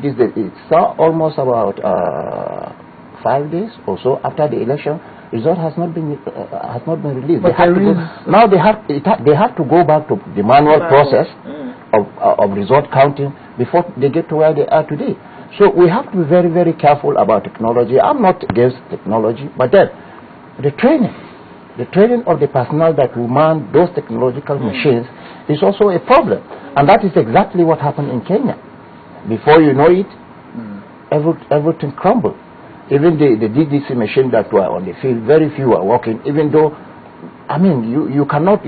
these days. It's almost about 5 days or so after the election. Result has not been released. They have to go, now they have to go back to the manual process of result counting before they get to where they are today. So we have to be very, very careful about technology. I'm not against technology, but then the training of the personnel that will man those technological machines is also a problem. And that is exactly what happened in Kenya. Before you know it, everything crumbled. Even the DDC machine that were on the field, very few are working, even though, I mean, you cannot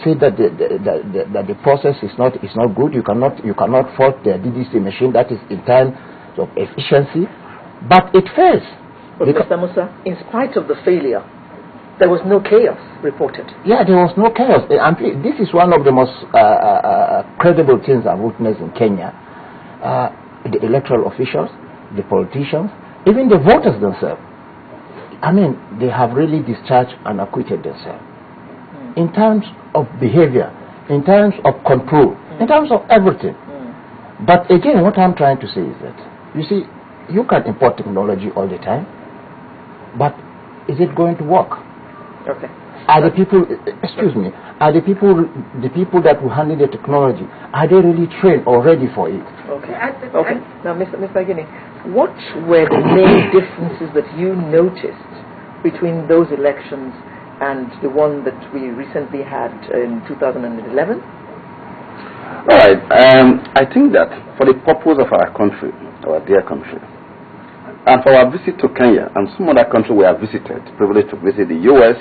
say that the process is not good. You cannot fault the DDC machine that is in terms of efficiency, but it fails. But Mr. Musa, in spite of the failure, there was no chaos reported. Yeah, there was no chaos. And this is one of the most credible things I've witnessed in Kenya. The electoral officials, the politicians, even the voters themselves, I mean, they have really discharged and acquitted themselves. In terms of behavior, in terms of control, in terms of everything. But again, what I'm trying to say is that, you see, you can import technology all the time, but is it going to work? Okay. Are the people, excuse me, are the people that will handle the technology, are they really trained or ready for it? Okay. Okay. Now, Mr. Igini, what were the main differences that you noticed between those elections and the one that we recently had in 2011? All right. I think that for the purpose of our country, our dear country, and for our visit to Kenya and some other countries we have visited, privileged to visit the U.S.,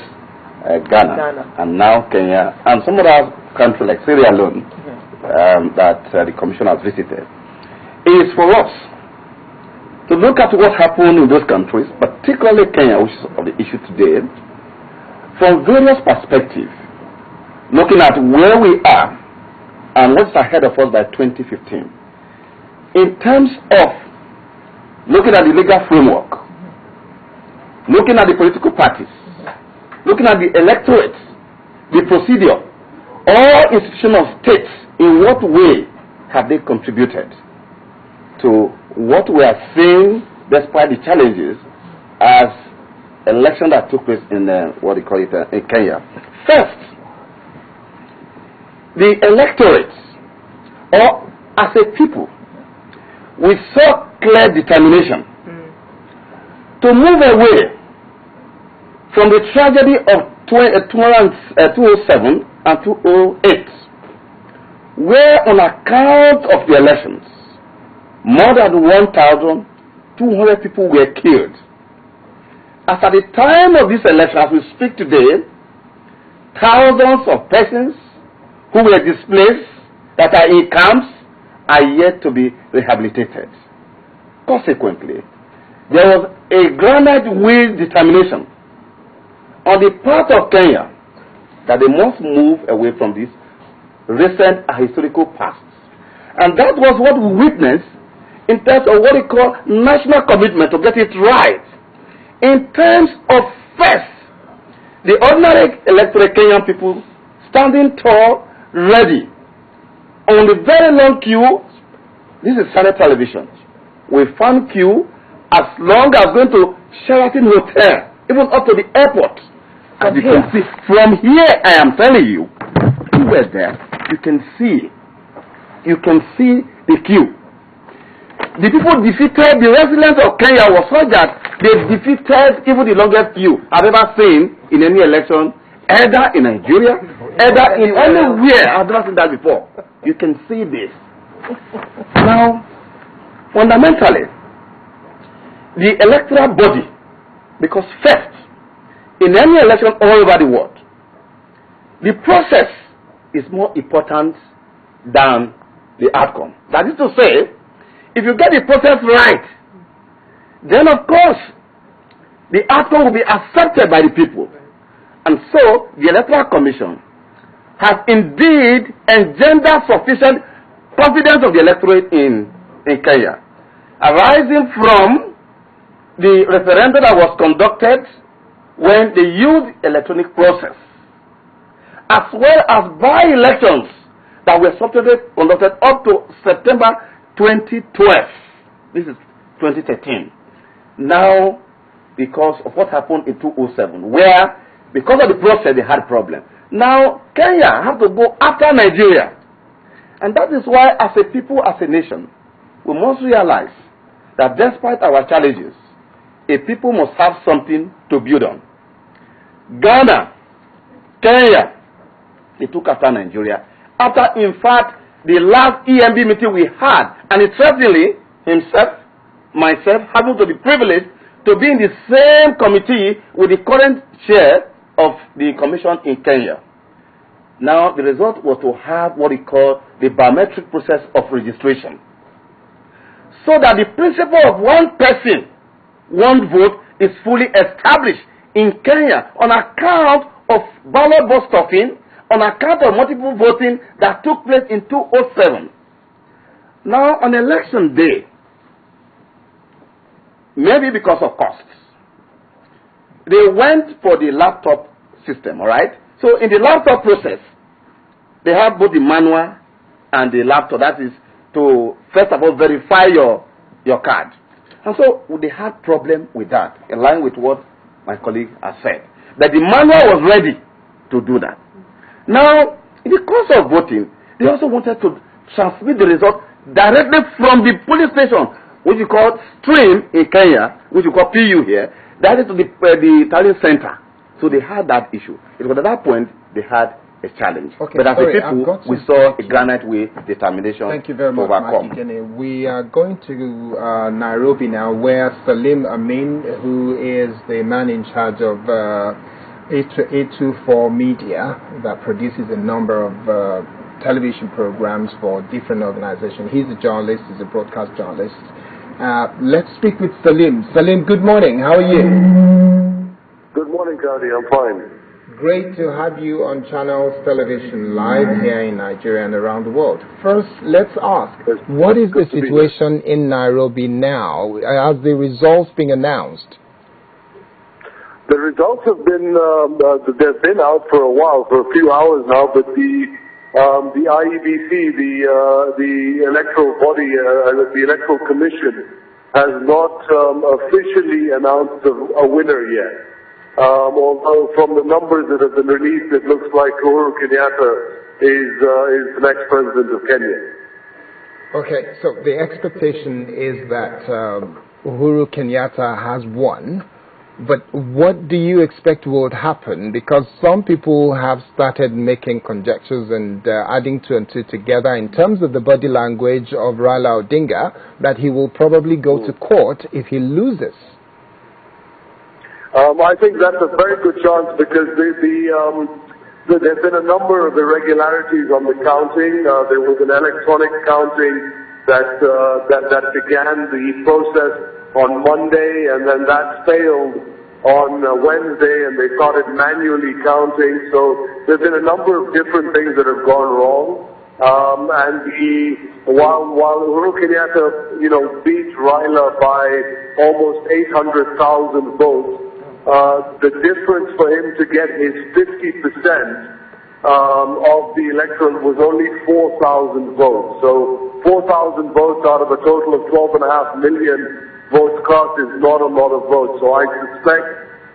Ghana, and now Kenya, and some other countries like Sierra Leone that the Commission has visited, is for us to look at what happened in those countries, particularly Kenya, which is of the issue today, from various perspectives, looking at where we are and what's ahead of us by 2015. In terms of looking at the legal framework, looking at the political parties, looking at the electorate, the procedure, all institutions of states, in what way have they contributed to what we are seeing despite the challenges as election that took place in in Kenya. First, the electorate, or as a people, we saw clear determination to move away from the tragedy of 2007 and 2008, where on account of the elections, more than 1,200 people were killed. As at the time of this election, as we speak today, thousands of persons who were displaced that are in camps are yet to be rehabilitated. Consequently, there was a granite will determination on the part of Kenya that they must move away from this recent historical past. And that was what we witnessed in terms of what we call national commitment to get it right. In terms of first, the ordinary electorate Kenyan people standing tall, ready, on the very long queue. This is Senate television. We found queue as long as going to Sheraton Hotel, even up to the airport. As you can see, from here, I am telling you, you were there, you can see the queue. The people defeated, the residents of Kenya was so that they defeated even the longest queue I've ever seen in any election, either in Nigeria, either in anywhere. I've never seen that before. You can see this. Now, fundamentally, the electoral body, because first, in any election all over the world, the process is more important than the outcome. That is to say, if you get the process right, then of course, the outcome will be accepted by the people. And so, the Electoral Commission has indeed engendered sufficient confidence of the electorate in Kenya, arising from the referendum that was conducted when they used electronic process, as well as by-elections that were subsequently conducted up to September 2012. This is 2013. Now, because of what happened in 2007, where because of the process they had a problem. Now, Kenya have to go after Nigeria. And that is why, as a people, as a nation, we must realize that despite our challenges, a people must have something to build on. Ghana, Kenya, they took after Nigeria. After, in fact, the last EMB meeting we had, and interestingly, himself, myself, having to be privileged to be in the same committee with the current chair of the commission in Kenya. Now, the result was to have what we call the biometric process of registration. So that the principle of one person, one vote is fully established in Kenya on account of ballot box stuffing, on account of multiple voting that took place in 2007. Now, on election day, maybe because of costs, they went for the laptop system, all right? So in the laptop process, they have both the manual and the laptop. That is to, first of all, verify your card. And so they had problem with that, in line with what my colleague has said. That the manual was ready to do that. Now, in the course of voting, they also wanted to transmit the result directly from the police station, which you call stream in Kenya, which you call PU here, directly to the tallying center. So they had that issue. It was at that point they had a challenge. Okay, but as a people, we saw a granite way determination. Thank you very much, Igini. We are going to Nairobi now, where Salim Amin, who is the man in charge of A24 Media, that produces a number of television programs for different organizations. He's a journalist, he's a broadcast journalist. Let's speak with Salim. Salim, good morning. How are you? Good morning, Kadi. I'm fine. Great to have you on Channels Television live here in Nigeria and around the world. First, let's ask, what is the situation in Nairobi now? Has the results been announced? The results have been, they've been out for a while, for a few hours now, but the IEBC, the electoral body, the Electoral Commission, has not officially announced a winner yet. Although from the numbers that have been released, it looks like Uhuru Kenyatta is the next president of Kenya. Okay, so the expectation is that Uhuru Kenyatta has won. But what do you expect will happen? Because some people have started making conjectures and adding two and two together in terms of the body language of Raila Odinga, that he will probably go to court if he loses. I think that's a very good chance because there have been a number of irregularities on the counting. There was an electronic counting that began the process on Monday, and then that failed on Wednesday, and they started manually counting. So there's been a number of different things that have gone wrong. While Uhuru Kenyatta, beat Raila by almost 800,000 votes, the difference for him to get his 50% of the electorate was only 4,000 votes. So 4,000 votes out of a total of 12.5 million votes cast is not a lot of votes. So I suspect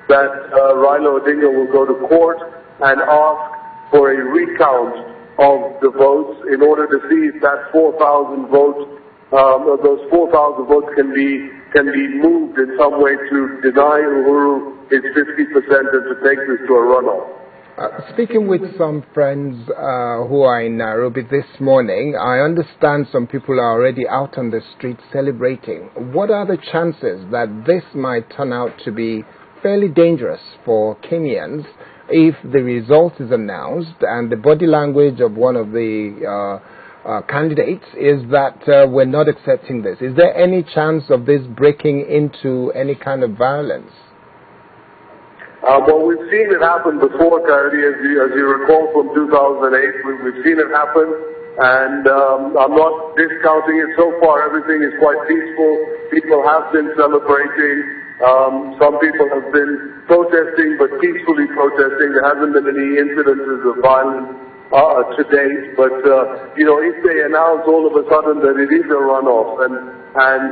that Raila Odinga will go to court and ask for a recount of the votes in order to see if that 4,000 votes, those 4,000 votes can be moved in some way to deny Uhuru his 50% and to take this to a runoff. Speaking with some friends who are in Nairobi this morning, I understand some people are already out on the street celebrating. What are the chances that this might turn out to be fairly dangerous for Kenyans if the result is announced and the body language of one of the candidates is that we're not accepting this? Is there any chance of this breaking into any kind of violence? Well, we've seen it happen before, Kari, as you recall from 2008. We've seen it happen, and I'm not discounting it. So far, everything is quite peaceful. People have been celebrating. Some people have been protesting, but peacefully protesting. There hasn't been any incidences of violence to date. But, if they announce all of a sudden that it is a runoff and